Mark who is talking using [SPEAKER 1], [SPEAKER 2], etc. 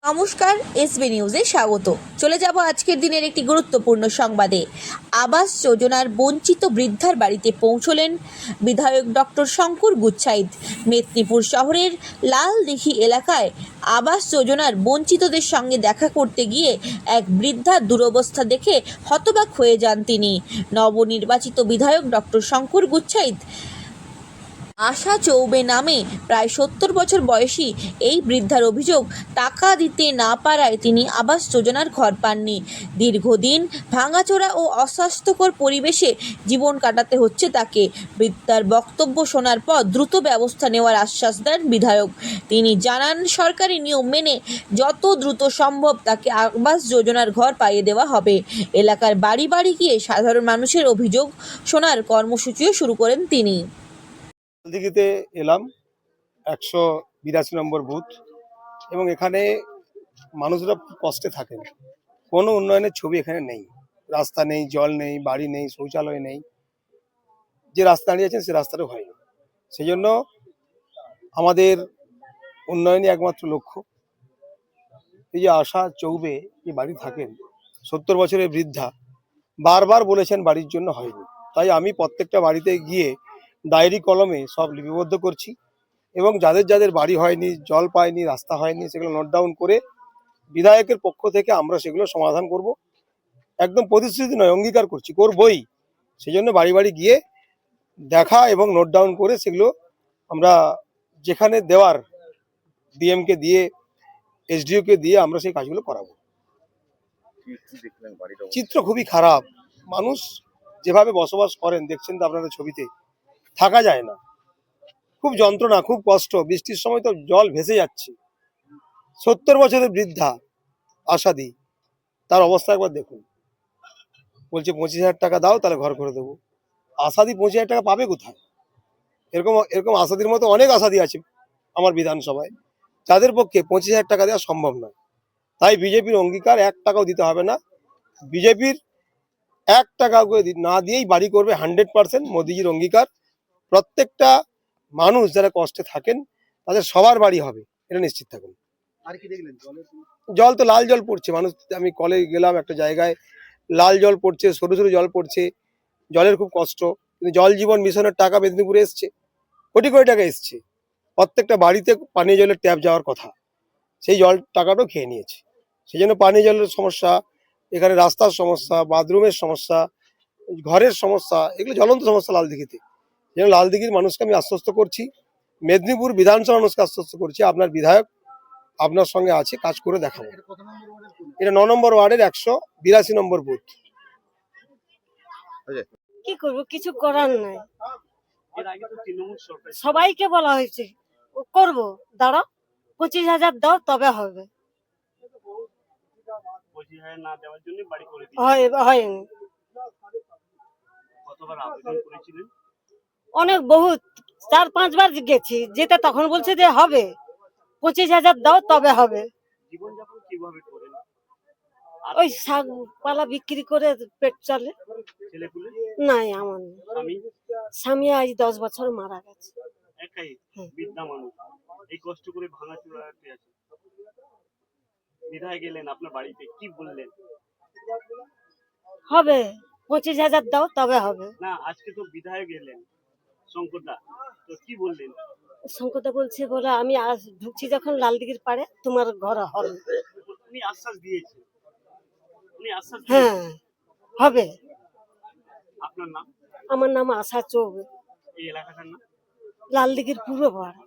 [SPEAKER 1] নমস্কার, এসবি নিউজে স্বাগত। চলে যাব আজকের দিনের একটি গুরুত্বপূর্ণ সংবাদে। আবাস যোজনার বঞ্চিত বৃদ্ধার বাড়িতে পৌঁছলেন বিধায়ক ডক্টর শঙ্কর গুচ্ছাইত। মেদিনীপুর শহরের লালদিঘি এলাকায় আবাস যোজনার বঞ্চিতদের সঙ্গে দেখা করতে গিয়ে এক বৃদ্ধার দুরবস্থা দেখে হতবাক হয়ে যান তিনি। নবনির্বাচিত বিধায়ক ডক্টর শঙ্কর গুচ্ছাইত আশা চৌবে নামে প্রায় 70 বছর বয়সী এই বৃদ্ধার অভিযোগ, টাকা দিতে না পারায় তিনি আবাস যোজনার ঘর পাননি। দীর্ঘদিন ভাঙাচোরা ও অস্বাস্থ্যকর পরিবেশে জীবন কাটাতে হচ্ছে তাকে। বৃদ্ধার বক্তব্য শোনার পর দ্রুত ব্যবস্থা নেওয়ার আশ্বাস দেন বিধায়ক। তিনি জানান, সরকারি নিয়ম মেনে যত দ্রুত সম্ভব তাকে আবাস যোজনার ঘর পাইয়ে দেওয়া হবে। এলাকার বাড়ি বাড়ি গিয়ে সাধারণ মানুষের অভিযোগ শোনার কর্মসূচিও শুরু করেন তিনি।
[SPEAKER 2] দিঘিতে এলাম 182 নম্বর বুথ, এবং এখানে মানুষরা খুব কষ্টে থাকেন। কোনো উন্নয়নের ছবি এখানে নেই, রাস্তা নেই, জল নেই, বাড়ি নেই, শৌচালয় নেই। যে রাস্তা দাঁড়িয়েছেন সে রাস্তাটাও হয়নি। সেই জন্য আমাদের উন্নয়নই একমাত্র লক্ষ্য। এই যে আশা চৌবে যে বাড়ি থাকেন, 70 বছরের বৃদ্ধা, বারবার বলেছেন বাড়ির জন্য হয়নি। তাই আমি প্রত্যেকটা বাড়িতে গিয়ে ডায়েরি কলমে সব লিপিবদ্ধ করছি, এবং যাদের যাদের বাড়ি হয়নি, জল পায়নি, রাস্তা হয়নি, সেগুলো নোট ডাউন করে বিধায়কের পক্ষ থেকে আমরা সেগুলো সমাধান করব। একদম প্রতিশ্রুতি নয়, অঙ্গীকার করছি, করবই। সেই জন্য বাড়ি বাড়ি গিয়ে দেখা এবং নোট ডাউন করে সেগুলো আমরা যেখানে দেওয়ার ডিএমকে দিয়ে, এসডিওকে দিয়ে আমরা সেই কাজগুলো করাবো। চিত্র খুবই খারাপ। মানুষ যেভাবে বসবাস করেন দেখছেন তো আপনাদের ছবিতে, থাকা যায় না। খুব যন্ত্রণা, খুব কষ্ট। বৃষ্টির সময় তো জল ভেসে যাচ্ছে। 70 বছরের বৃদ্ধা আশাদি, তার অবস্থা একবার দেখুন। বলছে 25,000 টাকা দাও, তাহলে ঘর করে দেবো। আশাদি 25,000 টাকা পাবে কোথায়? এরকম এরকম আশাদির মতো অনেক আশাদি আছে আমার বিধানসভায়, যাদের পক্ষে 25,000 টাকা দেওয়া সম্ভব নয়। তাই বিজেপির অঙ্গীকার 1 টাকাও দিতে হবে না। বিজেপির 1 টাকা না দিয়েই বাড়ি করবে 100%। মোদিজির অঙ্গীকার। প্রত্যেকটা মানুষ যারা কষ্টে থাকেন তাদের সবার বাড়ি হবে, এটা নিশ্চিত থাকুন। আর কি দেখলেন? জল তো লাল জল পড়ছে। মানুষ, আমি কলে গেলাম একটা জায়গায়, লাল জল পড়ছে, সরু সরু জল পড়ছে। জলের খুব কষ্ট। কিন্তু জল জীবন মিশনের টাকা মেদিনীপুরে এসছে, কোটি কোটি টাকা এসছে। প্রত্যেকটা বাড়িতে পানীয় জলের ট্যাপ যাওয়ার কথা, সেই জল টাকাটাও খেয়ে নিয়েছে। সেই জন্য পানীয় জলের সমস্যা, এখানে রাস্তার সমস্যা, বাথরুমের সমস্যা, ঘরের সমস্যা, এগুলো জ্বলন্ত সমস্যা লালদিঘিতে। যেন লালদিঘির মানুষকে আমি আশ্বস্ত করছি, মেদিনীপুর বিধানসভা মানুষকে আশ্বস্ত করছি, আপনার বিধায়ক আপনার সঙ্গে আছে, কাজ করে দেখাবো। এটা 9 নম্বর ওয়ার্ডের 182 নম্বর বুথ।
[SPEAKER 3] কি করবো, কিছু করার নাই। সবাইকে বলা হয়েছে করবো, দাঁড়াও 25,000 দাও তবে হবে। হয়নি। অনেক বহুত 4-5 বার গেছি, যেতে তখন বলছে যে হবে 25,000 দাও তবে হবে। ওই শাক পালা বিক্রি করে পেট চলে। নাই, আমার স্বামী আজ 10 বছর মারা গেছে। হবে 25,000 দাও তবে হবে। না, আজকে তো বিধায়ক এলেন শঙ্করদা, তো কি বললেন? শঙ্করদা বলছে বলে আমি আজ ঢুকছি যখন লালদিঘির পাড়ে, তোমার ঘর হবে। উনি আশ্বাস দিয়েছে। হ্যাঁ, হবে। আপনার নাম? আমার নাম আশা চৌবে। এই এলাকাটার নাম লালদিঘির পূর্ব পাড়া।